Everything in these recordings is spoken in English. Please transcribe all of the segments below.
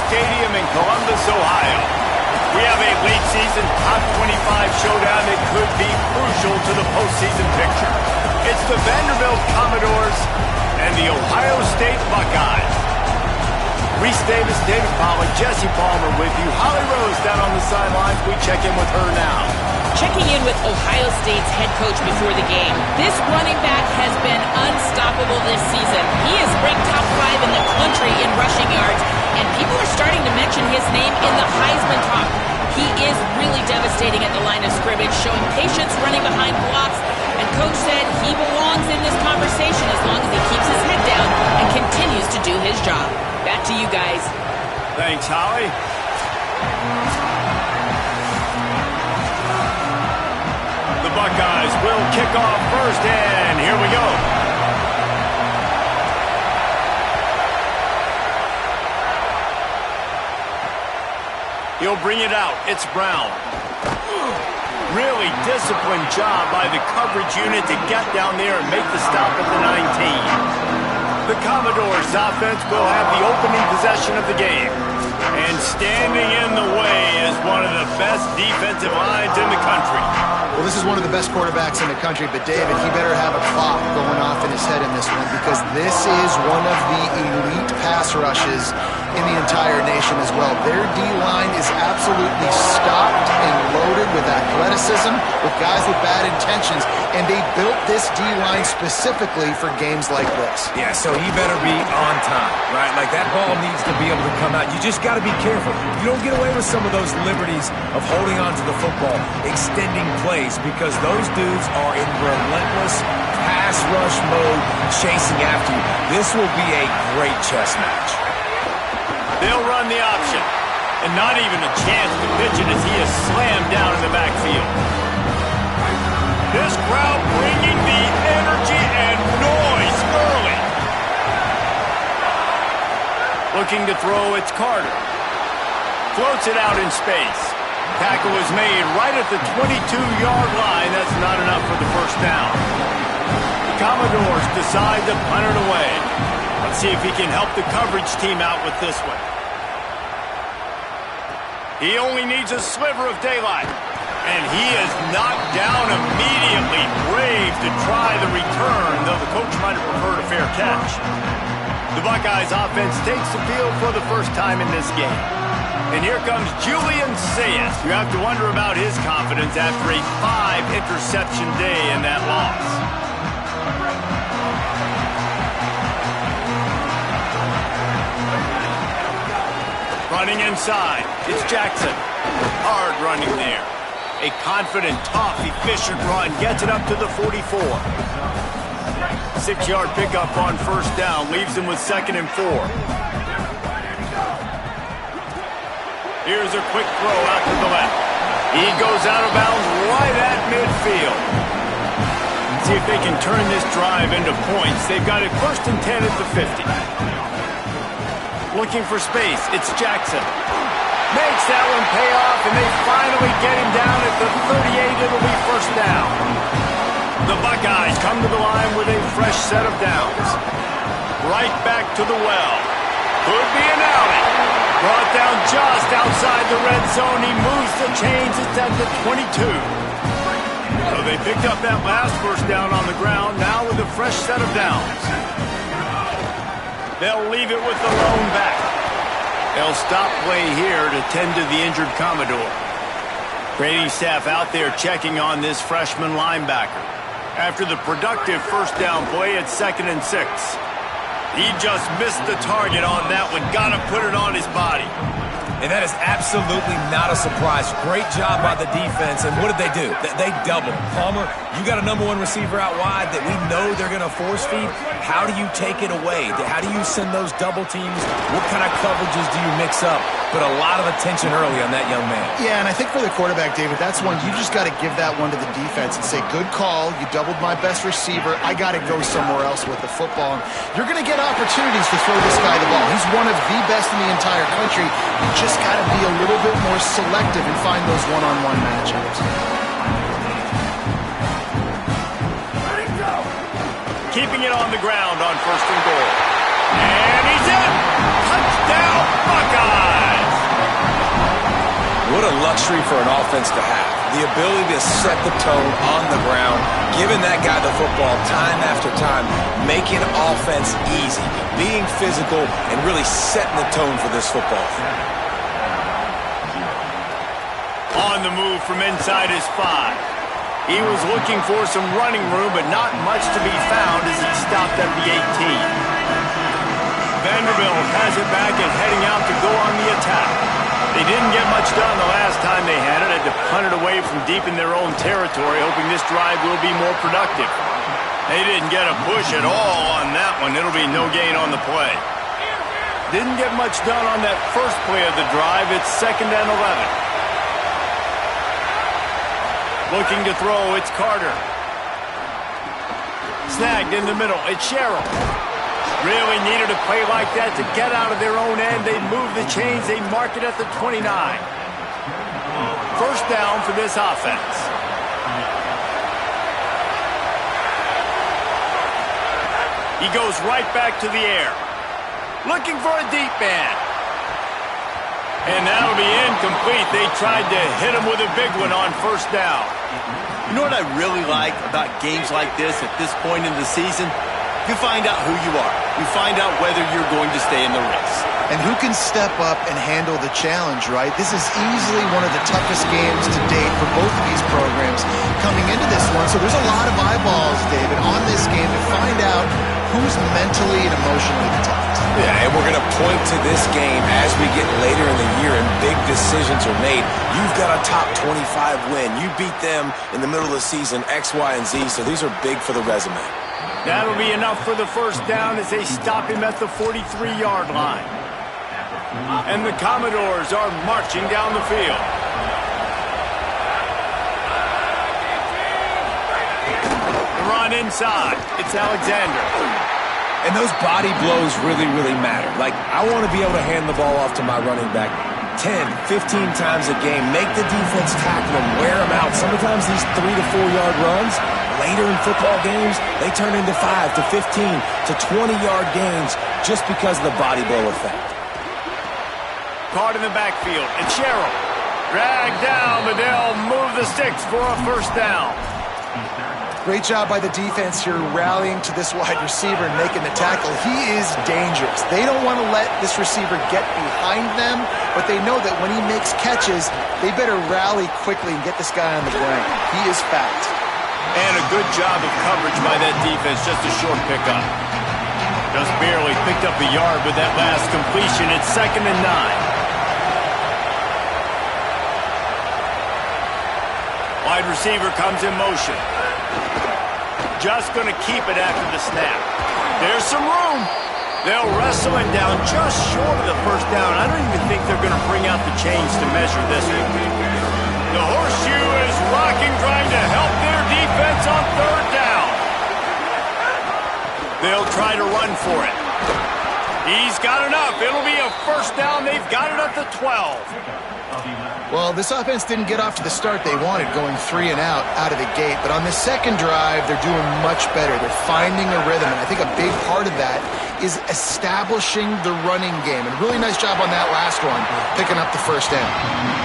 Stadium in Columbus, Ohio. We have a late season top 25 showdown that could be crucial to the postseason picture. It's the Vanderbilt Commodores and the Ohio State Buckeyes. Reese Davis, David Pollack, Jesse Palmer with you. Holly Rose down on the sidelines. We check in with her now. Checking in with Ohio State's head coach before the game. This running back has been unstoppable this season. He is ranked top 5 in the country in rushing yards, and people are starting to mention his name in the Heisman talk. He is really devastating at the line of scrimmage, showing patience running behind blocks, and coach said he belongs in this conversation as long as he keeps his head down and continues to do his job. Back to you guys. Thanks, Holly. The Buckeyes will kick off first, and here we go. He'll bring it out. It's Brown. Really disciplined job by the coverage unit to get down there and make the stop at the 19. The Commodores offense will have the opening possession of the game. And standing in the way is one of the best defensive lines in the country. Well, this is one of the best quarterbacks in the country, but David, he better have a clock going off in his head in this one, because this is one of the elite pass rushes in the entire nation as well. Their D-line is absolutely stocked and loaded with athleticism, with guys with bad intentions, and they built this D-line specifically for games like this. Yeah, so he better be on time, right? Like, that ball needs to be able to come out. You just got to be careful. You don't get away with some of those liberties of holding on to the football, extending plays, because those dudes are in relentless pass rush mode, chasing after you. This will be a great chess match. They'll run the option, and not even a chance to pitch it as he is slammed down in the backfield. This crowd bringing the energy and noise early. Looking to throw, it's Carter. Floats it out in space. Tackle is made right at the 22-yard line. That's not enough for the first down. The Commodores decide to punt it away. Let's see if he can help the coverage team out with this one. He only needs a sliver of daylight. And he is knocked down immediately. Brave to try the return, though the coach might have preferred a fair catch. The Buckeyes offense takes the field for the first time in this game. And here comes Julian Sayas. You have to wonder about his confidence after a 5-interception day in that loss. Running inside, it's Jackson. Hard running there. A confident, tough, efficient run gets it up to the 44. 6-yard pickup on first down leaves him with 2nd and 4. Here's a quick throw out to the left. He goes out of bounds right at midfield. Let's see if they can turn this drive into points. They've got it 1st and 10 at the 50. Looking for space, it's Jackson. Makes that one pay off, and they finally get him down at the 38. It'll be first down. The Buckeyes come to the line with a fresh set of downs. Right back to the well. Could be an outing. Brought down just outside the red zone. He moves the chains. It's at the 22. So they picked up that last first down on the ground, now with a fresh set of downs. They'll leave it with the lone back. They'll stop play here to tend to the injured Commodore. Training staff out there checking on this freshman linebacker. After the productive first down play, it's 2nd and 6. He just missed the target on that one. Got to put it on his body. And that is absolutely not a surprise. Great job by the defense. And what did they do? They doubled. Palmer, you got a #1 receiver out wide that we know they're going to force feed. How do you take it away? How do you send those double teams? What kind of coverages do you mix up? But a lot of attention early on that young man. Yeah, and I think for the quarterback, David, that's one you just got to give that one to the defense and say, good call. You doubled my best receiver. I got to go somewhere else with the football. You're going to get opportunities to throw this guy the ball. He's one of the best in the entire country. You just got to be a little bit more selective and find those one-on-one matchups. Keeping it on the ground on 1st and goal. And he's in! Touchdown, Buckeyes! What a luxury for an offense to have. The ability to set the tone on the ground, giving that guy the football time after time, making offense easy, being physical, and really setting the tone for this football. On the move from inside his 5. He was looking for some running room, but not much to be found as he stopped at the 18. Vanderbilt has it back and heading out to go on the attack. They didn't get much done the last time they had it. Had to punt it away from deep in their own territory, hoping this drive will be more productive. They didn't get a push at all on that one. It'll be no gain on the play. Didn't get much done on that first play of the drive. It's 2nd and 11. Looking to throw, it's Carter. Snagged in the middle, it's Sherrill. Really needed a play like that to get out of their own end. They move the chains, they mark it at the 29. First down for this offense. He goes right back to the air. Looking for a deep man. And that'll be incomplete. They tried to hit him with a big one on first down. You know what I really like about games like this at this point in the season? You find out who you are. You find out whether you're going to stay in the race. And who can step up and handle the challenge, right? This is easily one of the toughest games to date for both of these programs coming into this one. So there's a lot of eyeballs, David, on this game to find out who's mentally and emotionally the toughest. Yeah, and we're going to point to this game as we get later in the year and big decisions are made. You've got a top 25 win. You beat them in the middle of the season, X, Y, and Z, so these are big for the resume. That'll be enough for the first down as they stop him at the 43-yard line. And the Commodores are marching down the field. The run inside. It's Alexander. And those body blows really, really matter. Like, I want to be able to hand the ball off to my running back 10, 15 times a game. Make the defense tackle them, wear them out. Sometimes these 3 to 4 yard runs, later in football games, they turn into 5 to 15 to 20-yard gains just because of the body blow effect. Caught in the backfield. And Sherrill dragged down, but they'll move the sticks for a first down. Great job by the defense here rallying to this wide receiver and making the tackle. He is dangerous. They don't want to let this receiver get behind them, but they know that when he makes catches, they better rally quickly and get this guy on the ground. He is fast. And a good job of coverage by that defense. Just a short pickup. Just barely picked up a yard with that last completion. It's 2nd and 9. Wide receiver comes in motion. Just going to keep it after the snap. There's some room. They'll wrestle it down just short of the first down. I don't even think they're going to bring out the chains to measure this one. The horseshoe is rocking, trying to help their defense on 3rd down. They'll try to run for it. He's got enough. It'll be a first down. They've got it at the 12. Well, this offense didn't get off to the start they wanted, going 3 and out of the gate. But on the second drive, they're doing much better. They're finding a rhythm, and I think a big part of that is establishing the running game. And really nice job on that last one, picking up the first down.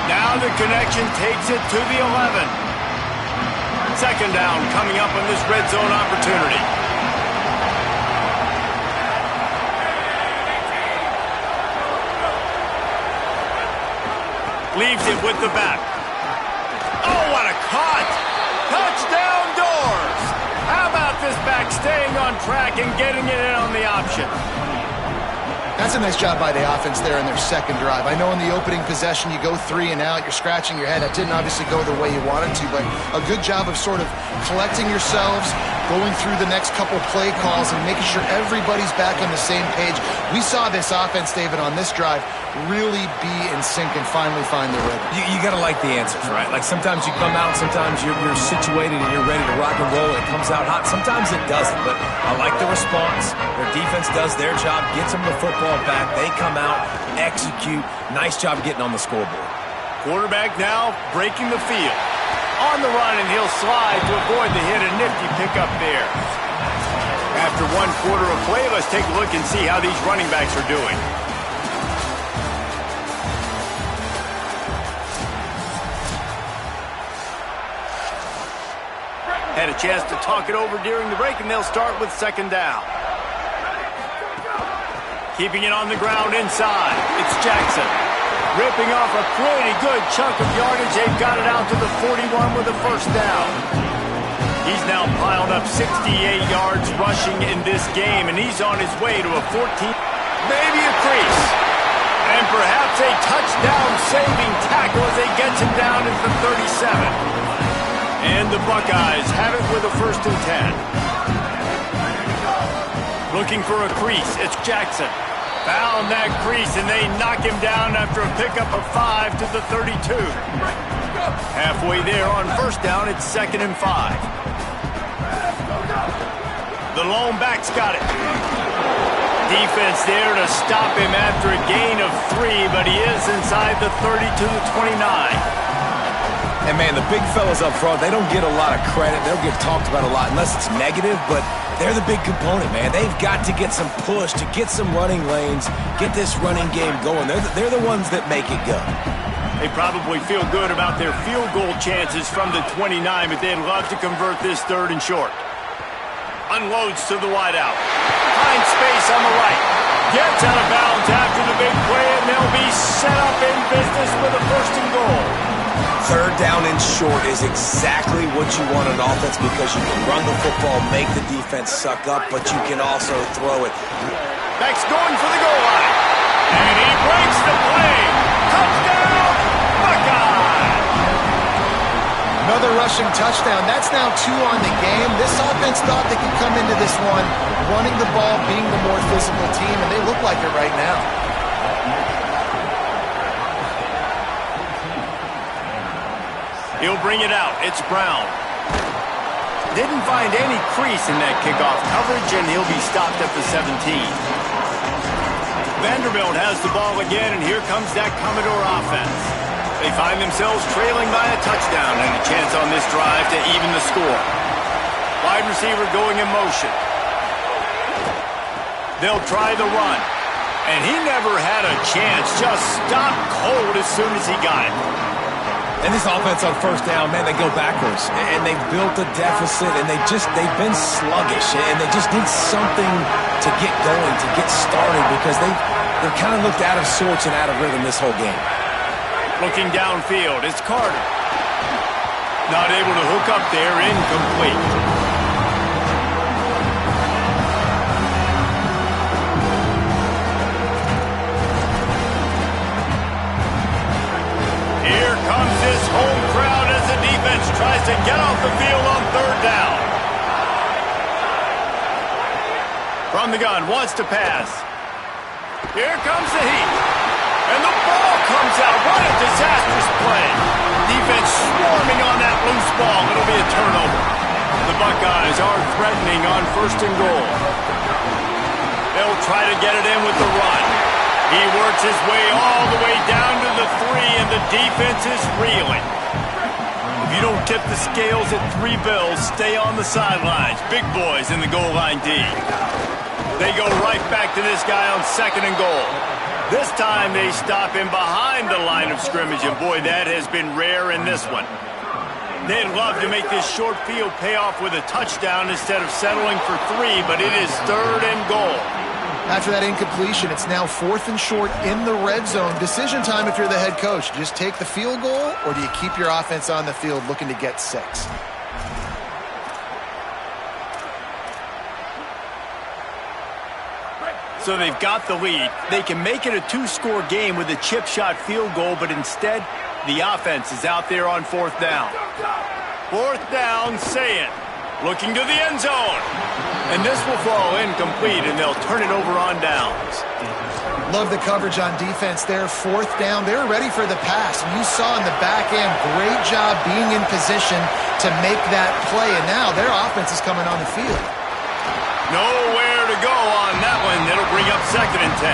Now the connection takes it to the 11. 2nd down coming up on this red zone opportunity. Leaves it with the back. Oh, what a cut! Touchdown Doors! How about this back staying on track and getting it in on the option? That's a nice job by the offense there in their second drive. I know in the opening possession you go 3 and out, you're scratching your head. That didn't obviously go the way you wanted to, but a good job of sort of collecting yourselves, going through the next couple play calls and making sure everybody's back on the same page. We saw this offense, David, on this drive really be in sync and finally find their rhythm. You got to like the answers, right? Like sometimes you come out, sometimes you're situated and you're ready to rock and roll and it comes out hot. Sometimes it doesn't, but I like the response. Their defense does their job, gets them the football back. They come out, execute. Nice job getting on the scoreboard. Quarterback now breaking the field. On the run, and he'll slide to avoid the hit. A nifty pickup there. After 1 quarter of play, let's take a look and see how these running backs are doing. Had a chance to talk it over during the break, and they'll start with second down. Keeping it on the ground inside. It's Jackson. Ripping off a pretty good chunk of yardage. They've got it out to the 41 with a first down. He's now piled up 68 yards rushing in this game, and he's on his way to a 14, maybe a crease. And perhaps a touchdown-saving tackle as they get him down at the 37. And the Buckeyes have it with a 1st and 10. Looking for a crease. It's Jackson. Found that crease, and they knock him down after a pickup of 5 to the 32. Halfway there on first down, it's 2nd and 5. The lone back's got it. Defense there to stop him after a gain of 3, but he is inside the 30 to the 29. And, man, the big fellas up front, they don't get a lot of credit. They don't get talked about a lot unless it's negative, but they're the big component, man. They've got to get some push, to get some running lanes, get this running game going. They're the ones that make it go. They probably feel good about their field goal chances from the 29, but they'd love to convert this 3rd and short. Unloads to the wideout. Finds space on the right. Gets out of bounds after the big play, and they'll be set up in business with a 1st and goal. 3rd down and short is exactly what you want on offense because you can run the football, make the defense suck up, but you can also throw it. Beck's going for the goal line. And he breaks the play. Touchdown, Buckeye! Another rushing touchdown. That's now 2 on the game. This offense thought they could come into this one running the ball, being the more physical team, and they look like it right now. He'll bring it out. It's Brown. Didn't find any crease in that kickoff coverage, and he'll be stopped at the 17. Vanderbilt has the ball again, and here comes that Commodore offense. They find themselves trailing by a touchdown and a chance on this drive to even the score. Wide receiver going in motion. They'll try the run. And he never had a chance. Just stopped cold as soon as he got it. And this offense on first down, man, they go backwards. And they've built a deficit, and they've been sluggish. And they just need something to get going, to get started, because they've kind of looked out of sorts and out of rhythm this whole game. Looking downfield, it's Carter. Not able to hook up there, incomplete. Here comes this home crowd as the defense tries to get off the field on 3rd down. From the gun, wants to pass. Here comes the heat. And the ball comes out. What a disastrous play. Defense swarming on that loose ball. It'll be a turnover. The Buckeyes are threatening on 1st and goal. They'll try to get it in with the run. He works his way all the way down to the 3, and the defense is reeling. If you don't tip the scales at 3 bills, stay on the sidelines. Big boys in the goal line D. They go right back to this guy on 2nd and goal. This time they stop him behind the line of scrimmage, and boy, that has been rare in this one. They'd love to make this short field pay off with a touchdown instead of settling for 3, but it is 3rd and goal. After that incompletion, it's now 4th and short in the red zone. Decision time if you're the head coach. Just take the field goal, or do you keep your offense on the field looking to get 6? So they've got the lead. They can make it a 2-score game with a chip shot field goal, but instead, the offense is out there on 4th down. 4th down, say it. Looking to the end zone. And this will fall incomplete, and they'll turn it over on downs. Love the coverage on defense there. 4th down. They're ready for the pass. You saw in the back end, great job being in position to make that play. And now their offense is coming on the field. Nowhere to go on that one. It'll bring up 2nd and 10.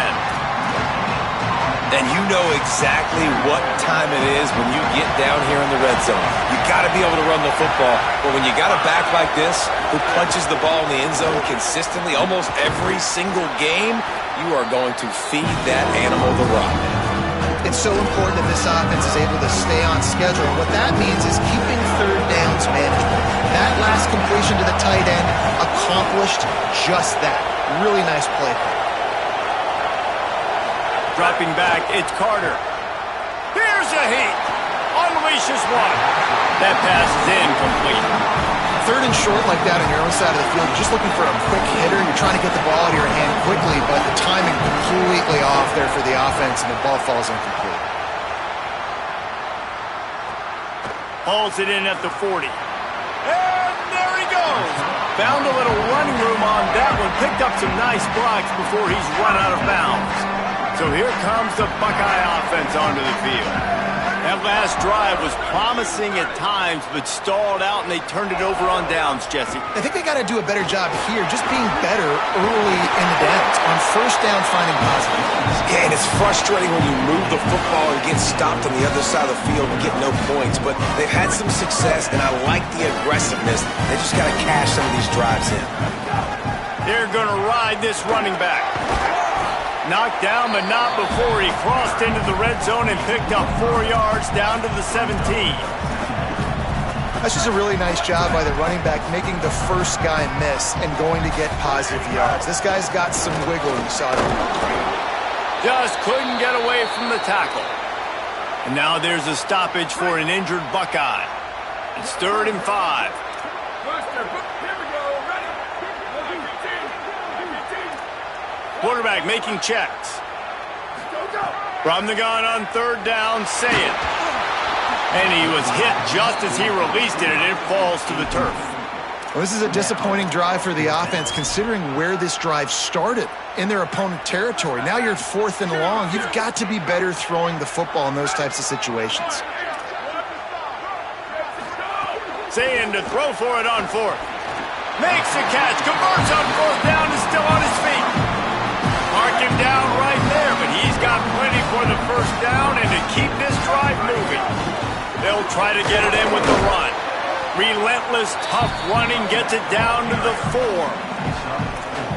And you know exactly what time it is when you get down here in the red zone. You got to be able to run the football. But when you got a back like this who punches the ball in the end zone consistently almost every single game, you are going to feed that animal the rock. It's so important that this offense is able to stay on schedule. And what that means is keeping third downs manageable. That last completion to the tight end accomplished just that. Really nice play call. Dropping back, it's Carter. Here's a heat. Unleashes one. That pass is incomplete. Third and short like that on your own side of the field, you're just looking for a quick hitter. You're trying to get the ball out of your hand quickly, but the timing completely off there for the offense, and the ball falls incomplete. Hauls it in at the 40. And there he goes. Found a little running room on that one. Picked up some nice blocks before he's run out of bounds. So here comes the Buckeye offense onto the field. That last drive was promising at times, but stalled out, and they turned it over on downs, Jesse. I think they got to do a better job here, just being better early in the downs. On first down, finding positive. Yeah, and it's frustrating when you move the football and get stopped on the other side of the field and get no points. But they've had some success, and I like the aggressiveness. They just got to cash some of these drives in. They're going to ride this running back. Knocked down, but not before he crossed into the red zone and picked up 4 yards down to the 17. That's just a really nice job by the running back, making the first guy miss and going to get positive yards. This guy's got some wiggle, you saw it. Just couldn't get away from the tackle. And now there's a stoppage for an injured Buckeye. It's 3rd and 5. Quarterback making checks. From the gun on 3rd down, say it. And he was hit just as he released it, and it falls to the turf. Well, this is a disappointing drive for the offense, considering where this drive started in their opponent territory. Now you're 4th and long. You've got to be better throwing the football in those types of situations. Saying to throw for it on 4th. Makes the catch, converts on 4th down, is still on his feet. Mark him down right there, but he's got plenty for the first down and to keep this drive moving. They'll try to get it in with the run. Relentless, tough running gets it down to the 4.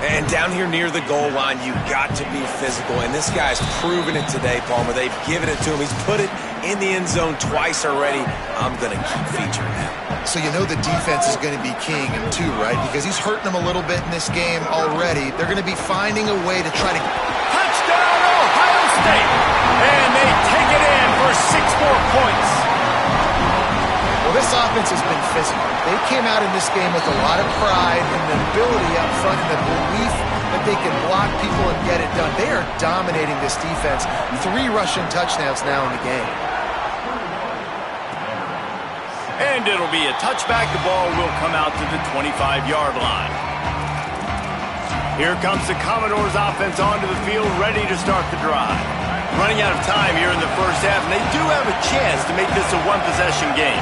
And down here near the goal line, you've got to be physical. And this guy's proven it today, Palmer. They've given it to him. He's put it in the end zone twice already. I'm going to keep featuring him. So you know the defense is going to be keying him too, right? Because he's hurting them a little bit in this game already. They're going to be finding a way to try to... Touchdown, Ohio State! And they take it in for 6 more points. Well, this offense has been physical. They came out in this game with a lot of pride and the ability up front and the belief that they can block people and get it done. They are dominating this defense. 3 rushing touchdowns now in the game. And it'll be a touchback. The ball will come out to the 25-yard line. Here comes the Commodores offense onto the field, ready to start the drive. Running out of time here in the first half, and they do have a chance to make this a one-possession game.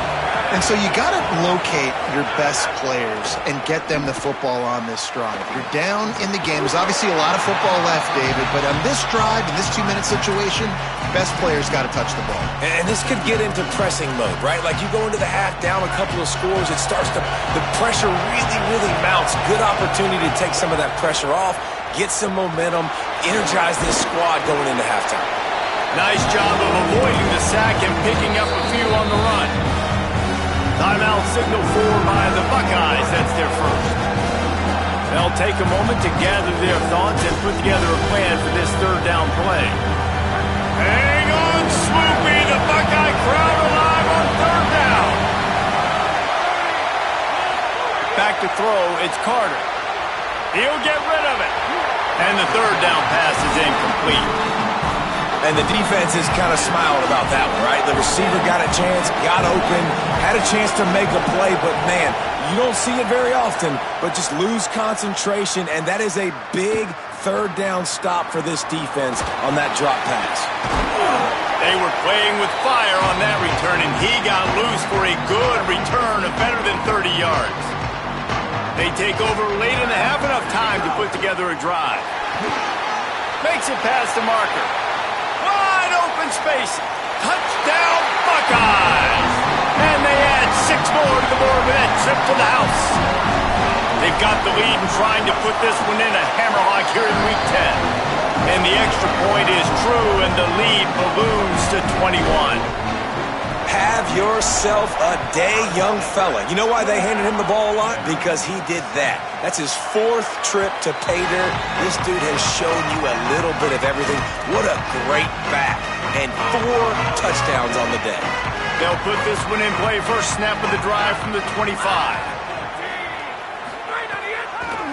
And so you got to locate your best players and get them the football on this drive. You're down in the game. There's obviously a lot of football left, David, but on this drive, in this 2-minute situation, best players got to touch the ball. And this could get into pressing mode, right? Like you go into the half down a couple of scores, it starts to, the pressure really mounts. Good opportunity to take some of that pressure off, get some momentum, energize this squad going into halftime. Nice job of avoiding the sack and picking up a few on the run. Timeout signal for by the Buckeyes. That's their first. They'll take a moment to gather their thoughts and put together a plan for this 3rd down play. Hang on, Swoopy. The Buckeye crowd alive on 3rd down. Back to throw. It's Carter. He'll get rid of it. And the 3rd down pass is incomplete. And the defense has kind of smiled about that one, right? The receiver got a chance, got open, had a chance to make a play, but man, you don't see it very often, but just lose concentration, and that is a big 3rd down stop for this defense on that drop pass. They were playing with fire on that return, and he got loose for a good return of better than 30 yards. They take over late in the half, enough time to put together a drive. Makes it past the marker. Wide open space. Touchdown, Buckeyes! And they add 6 more to the board with that trip to the house. They've got the lead and trying to put this one in a hammerlock here in Week 10. And the extra point is true, and the lead balloons to 21. Have yourself a day, young fella. You know why they handed him the ball a lot? Because he did that. That's his 4th trip to pay dirt. This dude has shown you a little bit of everything. What a great back. And 4 touchdowns on the day. They'll put this one in play. First snap of the drive from the 25.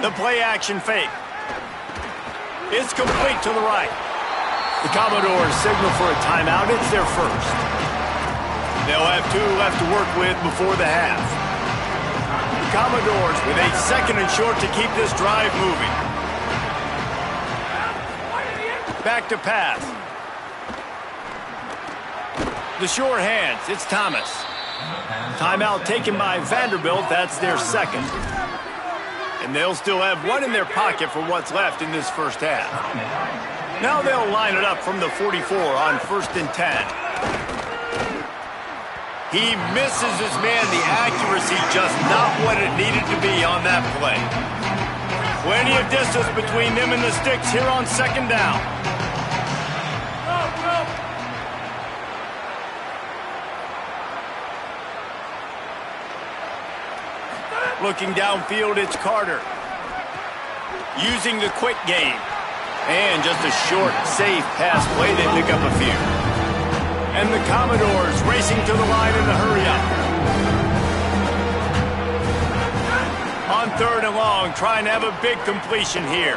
The play action fake. It's complete to the right. The Commodores signal for a timeout. It's their first. They'll have 2 left to work with before the half. The Commodores with a 2nd and short to keep this drive moving. Back to pass. The sure hands. It's Thomas. Timeout taken by Vanderbilt. That's their 2nd. And they'll still have 1 in their pocket for what's left in this first half. Now they'll line it up from the 44 on 1st and 10. He misses his man. The accuracy just not what it needed to be on that play. Plenty of distance between them and the sticks here on 2nd down. Looking downfield, it's Carter. Using the quick game. And just a short, safe pass play. They pick up a few. And the Commodores racing to the line in the hurry-up. On 3rd and long, trying to have a big completion here.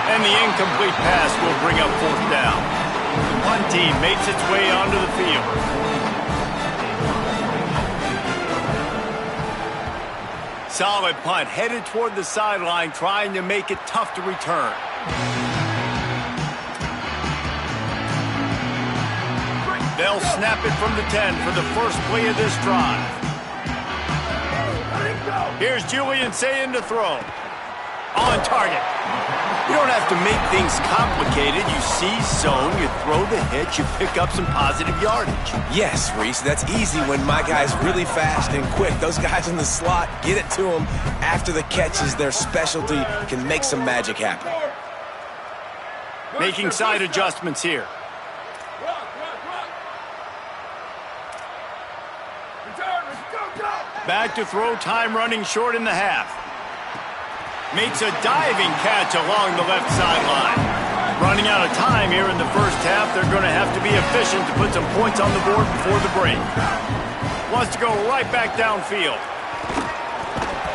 And the incomplete pass will bring up 4th down. The punt team makes its way onto the field. Solid punt, headed toward the sideline, trying to make it tough to return. They'll snap it from the 10 for the first play of this drive. Here's Julian Sayin to throw. On target. You don't have to make things complicated. You see zone, you throw the hit, you pick up some positive yardage. Yes, Reese, that's easy when my guy's really fast and quick. Those guys in the slot, get it to them after the catch is their specialty, can make some magic happen. Making side adjustments here. Back to throw, time running short in the half. Makes a diving catch along the left sideline. Running out of time here in the first half. They're going to have to be efficient to put some points on the board before the break. Wants to go right back downfield.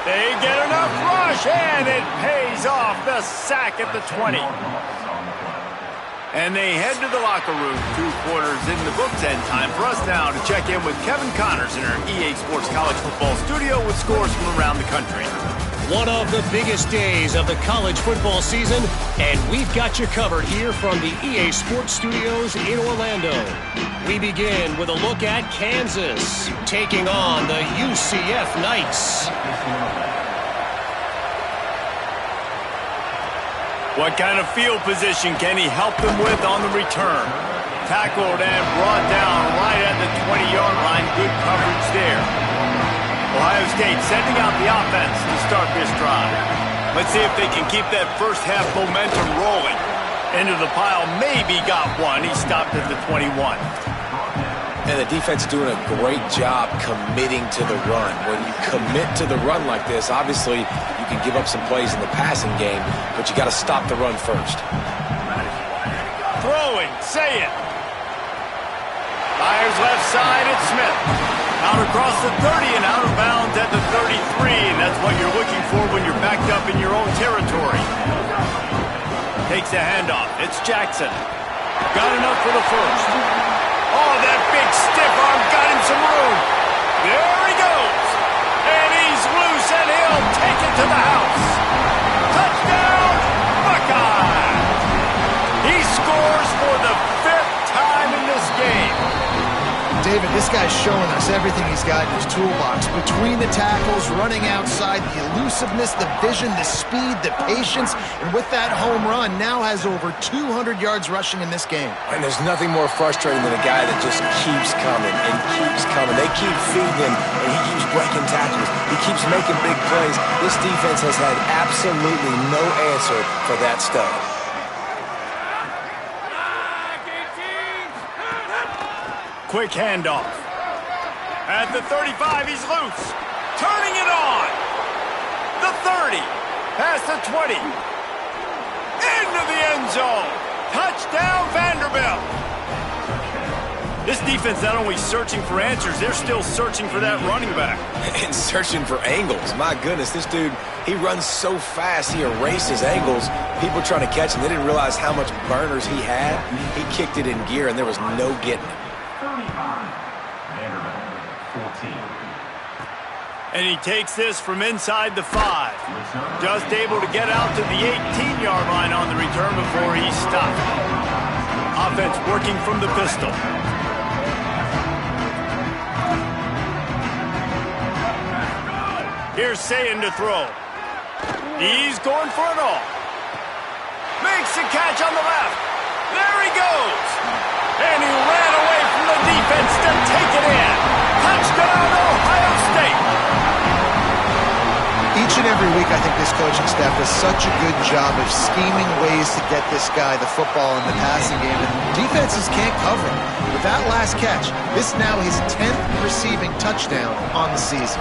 They get enough rush, and it pays off. The sack at the 20. And they head to the locker room. 2 quarters in the books, and time for us now to check in with Kevin Connors in our EA Sports College Football Studio with scores from around the country. One of the biggest days of the college football season, and we've got you covered here from the EA Sports Studios in Orlando. We begin with a look at Kansas taking on the UCF Knights. What kind of field position can he help them with on the return? Tackled and brought down right at the 20-yard line. Good coverage there. Ohio State sending out the offense to start this drive. Let's see if they can keep that first half momentum rolling. Into the pile, maybe got one. He stopped at the 21. And the defense is doing a great job committing to the run. When you commit to the run like this, obviously you can give up some plays in the passing game, but you got to stop the run first. Throwing, say it. Fires left side, it's Smith. Out across the 30 and out of bounds at the 33, and that's what you're looking for when you're backed up in your own territory. Takes the handoff. It's Jackson. Got enough for the first. Oh, that big stiff arm got him some room. There he goes. And he's loose, and he'll take it to the house. Touchdown, Buckeye. He scores for the 5th time in this game. David, this guy's showing us everything he's got in his toolbox. Between the tackles, running outside, the elusiveness, the vision, the speed, the patience, and with that home run, now has over 200 yards rushing in this game. And there's nothing more frustrating than a guy that just keeps coming and keeps coming. They keep feeding him, and he keeps breaking tackles. He keeps making big plays. This defense has had absolutely no answer for that stud. quick handoff. At the 35, he's loose. Turning it on. The 30. Past the 20. Into the end zone. Touchdown, Vanderbilt. This defense not only searching for answers, they're still searching for that running back. And searching for angles. My goodness, this dude, he runs so fast, he erases angles. People trying to catch him, they didn't realize how much burners he had. He kicked it in gear, and there was no getting it. And he takes this from inside the 5. Just able to get out to the 18-yard line on the return before he's stopped. Offense working from the pistol. Here's Sayin to throw. He's going for it all. Makes the catch on the left. There he goes. And he ran away from the defense to take it in. Touchdown, Ohio State. Each and every week, I think this coaching staff does such a good job of scheming ways to get this guy the football in the passing game, and defenses can't cover him. With that last catch, this is now his 10th receiving touchdown on the season.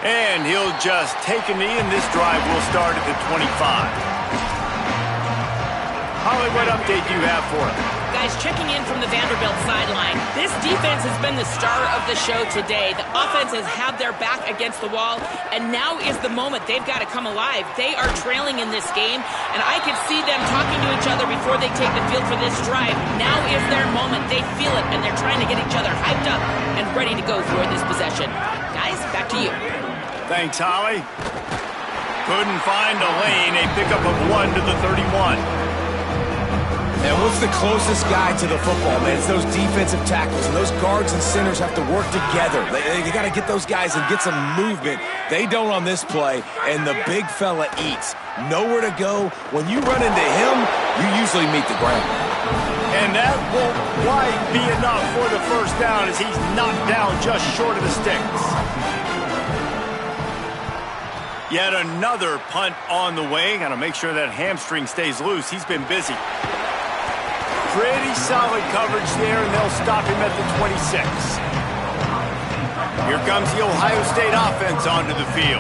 And he'll just take a knee, and this drive will start at the 25. Holly, what update do you have for us? Guys, checking in from the Vanderbilt sideline. This defense has been the star of the show today. The offense has had their back against the wall, and now is the moment. They've got to come alive. They are trailing in this game, and I can see them talking to each other before they take the field for this drive. Now is their moment. They feel it, and they're trying to get each other hyped up and ready to go for this possession. Guys, back to you. Thanks, Holly. Couldn't find a lane. A pickup of 1 to the 31. And what's the closest guy to the football, man? It's those defensive tackles, and those guards and centers have to work together. They got to get those guys and get some movement. They don't on this play, and the big fella eats. Nowhere to go. When you run into him, you usually meet the ground. And that won't quite be enough for the first down as he's knocked down just short of the sticks. Yet another punt on the way. Got to make sure that hamstring stays loose. He's been busy. Pretty solid coverage there, and they'll stop him at the 26. Here comes the Ohio State offense onto the field.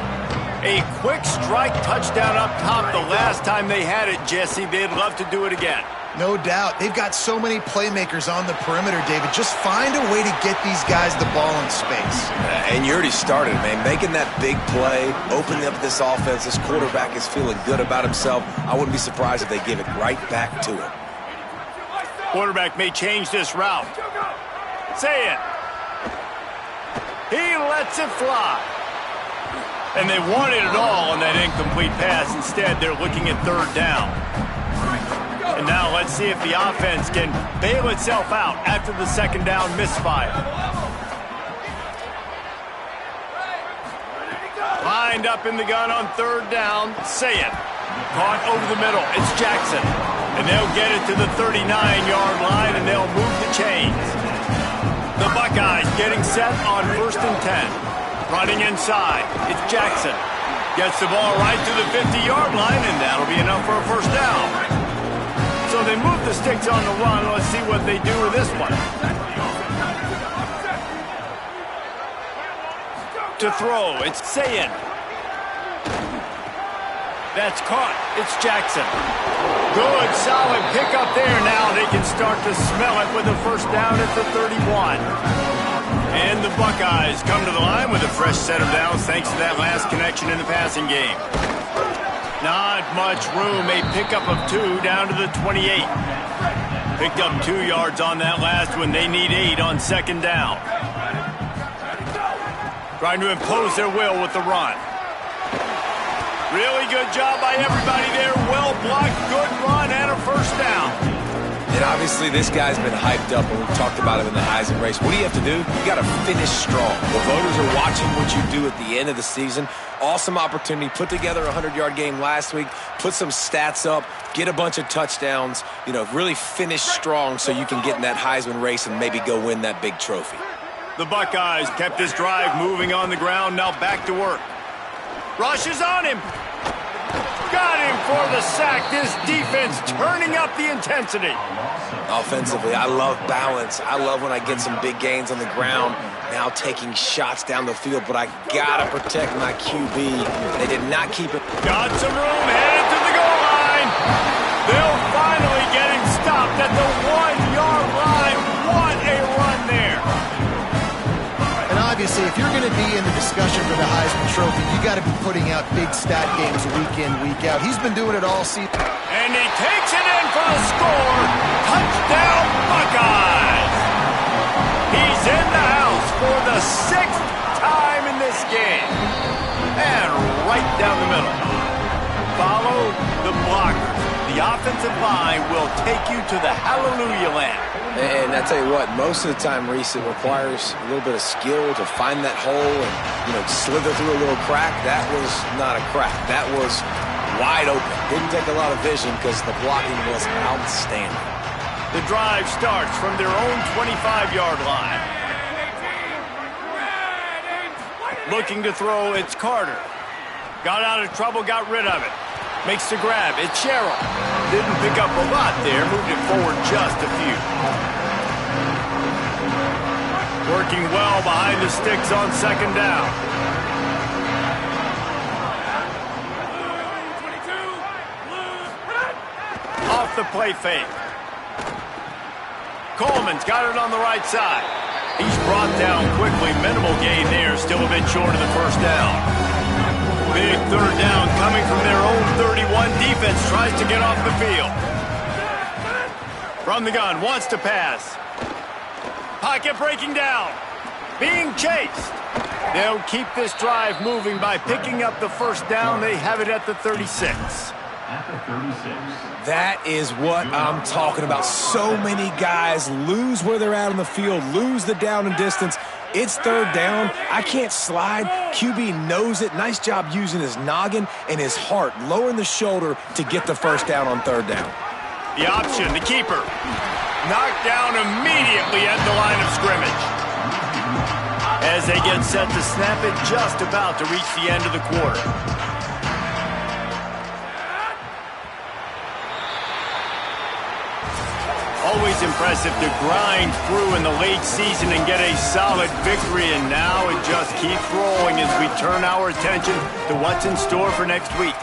A quick strike touchdown up top the last time they had it, Jesse. They'd love to do it again. No doubt. They've got so many playmakers on the perimeter, David. Just find a way to get these guys the ball in space. And you already started, man. Making that big play, opening up this offense. This quarterback is feeling good about himself. I wouldn't be surprised if they give it right back to him. Quarterback may change this route. Say it. He lets it fly. And they wanted it all on that incomplete pass. Instead, they're looking at third down. And now let's see if the offense can bail itself out after the second down misfire. Lined up in the gun on third down. Say it. Caught over the middle. It's Jackson. And they'll get it to the 39-yard line, and they'll move the chains. The Buckeyes getting set on 1st and 10. Running inside. It's Jackson. Gets the ball right to the 50-yard line, and that'll be enough for a first down. So they move the sticks on the run. Let's see what they do with this one. To throw, it's Sayin. That's caught. It's Jackson. Good, solid pickup there. Now they can start to smell it with a first down at the 31. And the Buckeyes come to the line with a fresh set of downs thanks to that last connection in the passing game. Not much room. A pickup of 2 down to the 28. Picked up 2 yards on that last one. They need 8 on second down. Trying to impose their will with the run. Really good job by everybody there. Well blocked, good run, and a first down. And obviously this guy's been hyped up, and we've talked about him in the Heisman race. What do you have to do? You got to finish strong. The voters are watching what you do at the end of the season. Awesome opportunity. Put together a 100-yard game last week. Put some stats up. Get a bunch of touchdowns. You know, really finish strong so you can get in that Heisman race and maybe go win that big trophy. The Buckeyes kept this drive moving on the ground. Now back to work. Rush is on him. Got him for the sack. This defense turning up the intensity. Offensively, I love balance. I love when I get some big gains on the ground, now taking shots down the field, but I gotta protect my QB. They did not keep it. Got some room, headed to the goal line. They'll finally get him stopped at the 1-yard line. What a run there. And obviously, if you're going to be in the discussion for the Heisman Trophy, you got to be putting out big stat games week in, week out. He's been doing it all season. And he takes it in for the score. Touchdown, Buckeyes. He's in the house for the 6th time in this game. And right down the middle. Follow the blockers. The offensive line will take you to the hallelujah land. And I tell you what, most of the time, Reese, it requires a little bit of skill to find that hole and, slither through a little crack. That was not a crack. That was wide open. Didn't take a lot of vision because the blocking was outstanding. The drive starts from their own 25-yard line. Looking to throw, it's Carter. Got out of trouble, got rid of it. Makes the grab, it's Sherrill. Didn't pick up a lot there, moved it forward just a few. Working well behind the sticks on 2nd down. Off the play fake. Coleman's got it on the right side. He's brought down quickly. Minimal gain there, still a bit short of the 1st down. Big 3rd down coming from their own 31. Defense tries to get off the field. From the gun, wants to pass. Pocket breaking down. Being chased. They'll keep this drive moving by picking up the 1st down. They have it at the 36. That is what I'm talking about. So many guys lose where they're at on the field, lose the down and distance. It's 3rd down. I can't slide. QB knows it. Nice job using his noggin and his heart, lowering the shoulder to get the 1st down on 3rd down. The option, the keeper. Knocked down immediately at the line of scrimmage. As they get set to snap it, just about to reach the end of the quarter. Always impressive to grind through in the late season and get a solid victory, and now it just keeps rolling as we turn our attention to what's in store for next week.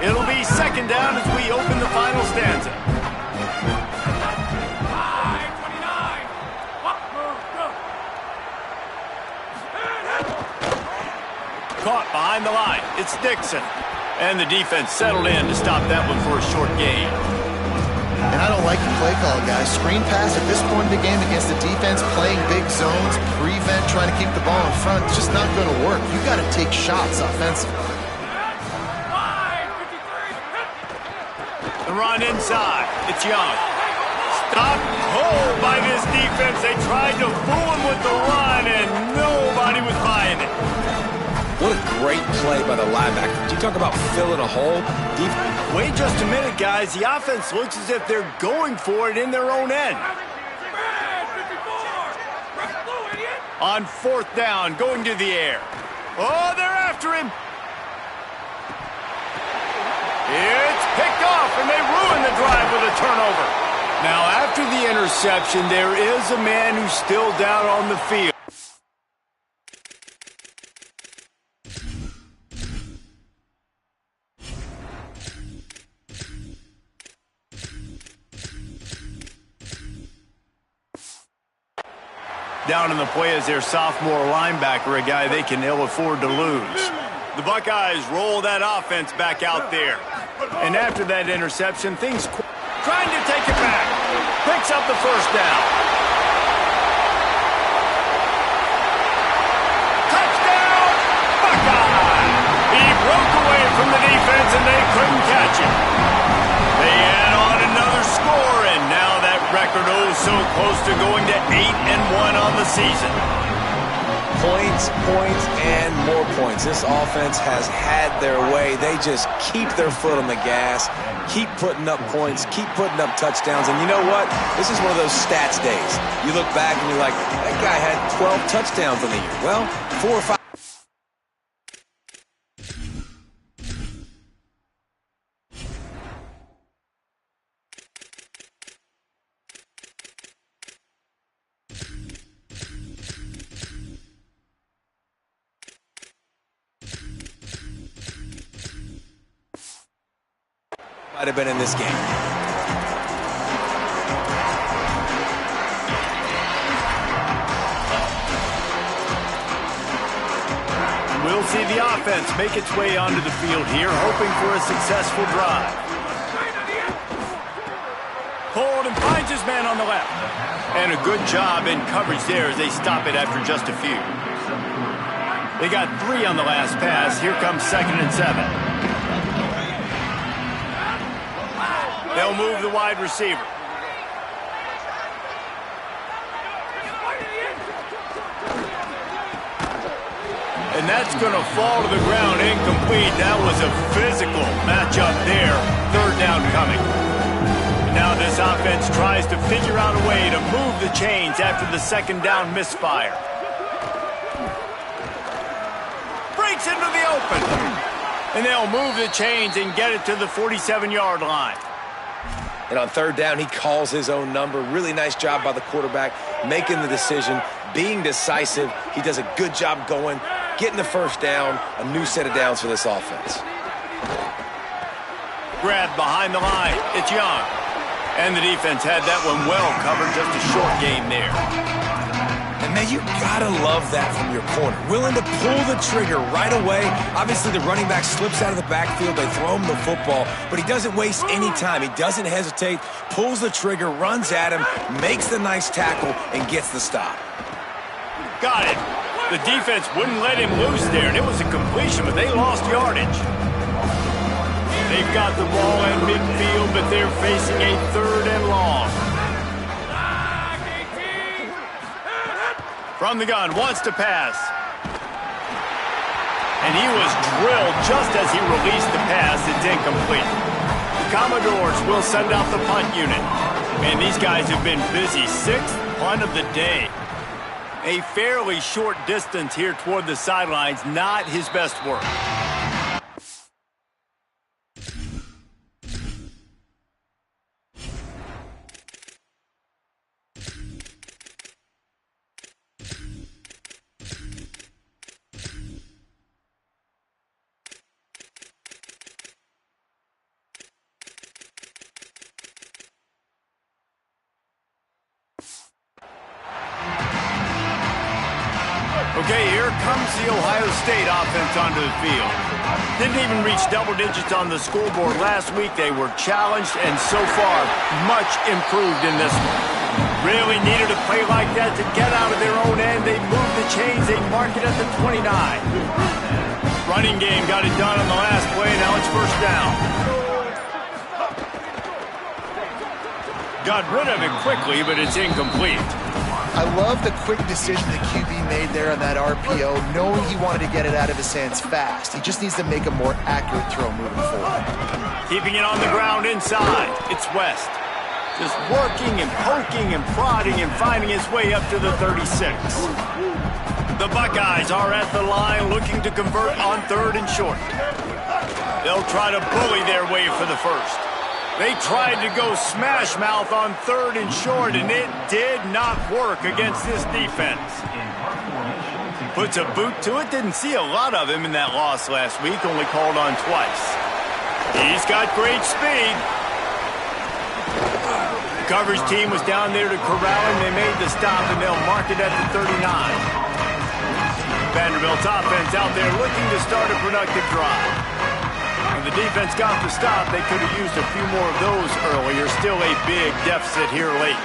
It'll be 2nd down as we open the final stanza. Caught behind the line. It's Dixon. And the defense settled in to stop that one for a short gain. And I don't like the play call, guys. Screen pass at this point in the game against the defense, playing big zones, prevent, trying to keep the ball in front. It's just not going to work. You got to take shots offensively. The run inside. It's Young. Stopped cold by this defense. They tried to fool him with the run, and nobody was buying it. What a great play by the linebacker. Did you talk about filling a hole? Wait just a minute, guys. The offense looks as if they're going for it in their own end. On 4th down, going to the air. Oh, they're after him. It's picked off, and they ruin the drive with a turnover. Now, after the interception, there is a man who's still down on the field. Down in the play is their sophomore linebacker, a guy they can ill afford to lose. The Buckeyes roll that offense back out there. And after that interception, things trying to take it back. Picks up the 1st down. Touchdown, Buckeyes! He broke away from the defense and they couldn't catch him. They add on another score, and now that record so close to going to 8-1 on the season. Points, points, and more points. This offense has had their way. They just keep their foot on the gas, keep putting up points, keep putting up touchdowns. And you know what? This is one of those stats days. You look back and you're like, that guy had 12 touchdowns on the year. Well, 4 or 5. Might have been in this game. We'll see the offense make its way onto the field here, hoping for a successful drive. Hold and finds his man on the left. And a good job in coverage there as they stop it after just a few. They got 3 on the last pass. Here comes 2nd and 7. They'll move the wide receiver. And that's going to fall to the ground incomplete. That was a physical matchup there. 3rd down coming. And now this offense tries to figure out a way to move the chains after the 2nd down misfire. Breaks into the open. And they'll move the chains and get it to the 47-yard line. And on 3rd down, he calls his own number. Really nice job by the quarterback, making the decision, being decisive. He does a good job going, getting the 1st down, a new set of downs for this offense. Grab behind the line. It's Young. And the defense had that one well covered. Just a short game there. And, man, you got to love that from your corner. Willing to pull the trigger right away. Obviously, the running back slips out of the backfield. They throw him the football. But he doesn't waste any time. He doesn't hesitate, pulls the trigger, runs at him, makes the nice tackle, and gets the stop. Got it. The defense wouldn't let him loose there, and it was a completion, but they lost yardage. They've got the ball in midfield, but they're facing a 3rd and long. From the gun, wants to pass. And he was drilled just as he released the pass. It's incomplete. The Commodores will send out the punt unit. Man, these guys have been busy. 6th punt of the day. A fairly short distance here toward the sidelines. Not his best work. Okay, here comes the Ohio State offense onto the field. Didn't even reach double digits on the scoreboard last week. They were challenged and so far much improved in this one. Really needed a play like that to get out of their own end. They moved the chains. They mark it at the 29. Running game got it done on the last play. Now it's 1st down. Got rid of it quickly, but it's incomplete. I love the quick decision the QB made there on that RPO, knowing he wanted to get it out of his hands fast. He just needs to make a more accurate throw moving forward. Keeping it on the ground inside. It's West. Just working and poking and prodding and finding his way up to the 36. The Buckeyes are at the line looking to convert on 3rd and short. They'll try to bully their way for the 1st. They tried to go smash mouth on 3rd and short, and it did not work against this defense. Puts a boot to it. Didn't see a lot of him in that loss last week, only called on twice. He's got great speed. The coverage team was down there to corral him. They made the stop, and they'll mark it at the 39. Vanderbilt's offense out there looking to start a productive drive. The defense got the stop. They could have used a few more of those earlier. Still a big deficit here late.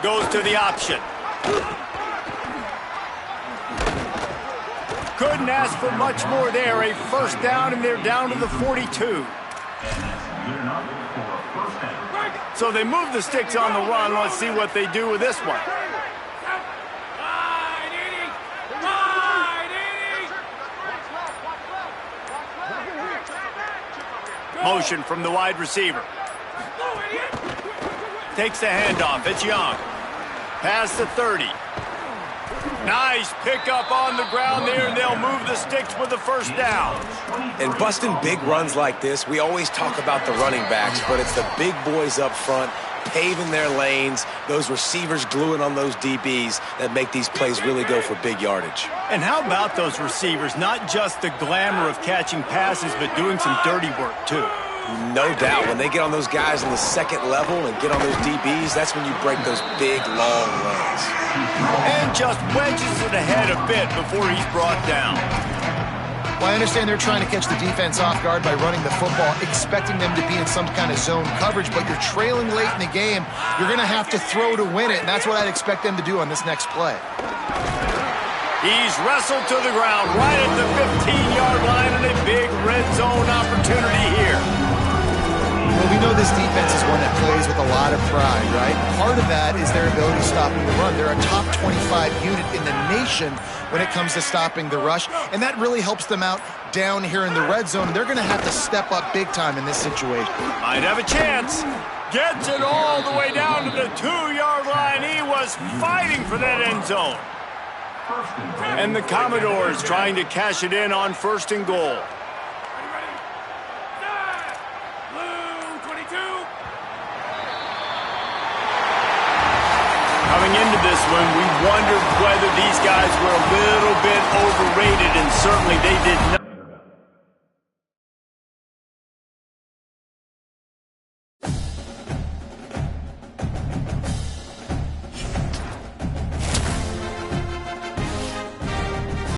Goes to the option. Couldn't ask for much more there. A 1st down, and they're down to the 42. So they move the sticks on the run. Let's see what they do with this one. Motion from the wide receiver. Takes the handoff. It's Young. Past the 30. Nice pickup on the ground there, and they'll move the sticks with the 1st down. And busting big runs like this, we always talk about the running backs, but it's the big boys up front paving their lanes, those receivers gluing on those DBs that make these plays really go for big yardage. And how about those receivers? Not just the glamour of catching passes, but doing some dirty work, too. No doubt. When they get on those guys on the second level and get on those DBs, that's when you break those big, long runs. And just wedges it ahead a bit before he's brought down. Well, I understand they're trying to catch the defense off guard by running the football, expecting them to be in some kind of zone coverage, but you're trailing late in the game. You're going to have to throw to win it, and that's what I'd expect them to do on this next play. He's wrestled to the ground right at the 15-yard line, and a big red zone opportunity here. Well, we know this defense is one that plays with a lot of pride, right? Part of that is their ability stopping the run. They're a top 25 unit in the nation when it comes to stopping the rush, and that really helps them out down here in the red zone. They're going to have to step up big time in this situation. Might have a chance. Gets it all the way down to the 2-yard line. He was fighting for that end zone. And the Commodores trying to cash it in on 1st and goal. Coming into this one, we wondered whether these guys were a little bit overrated, and certainly they did not.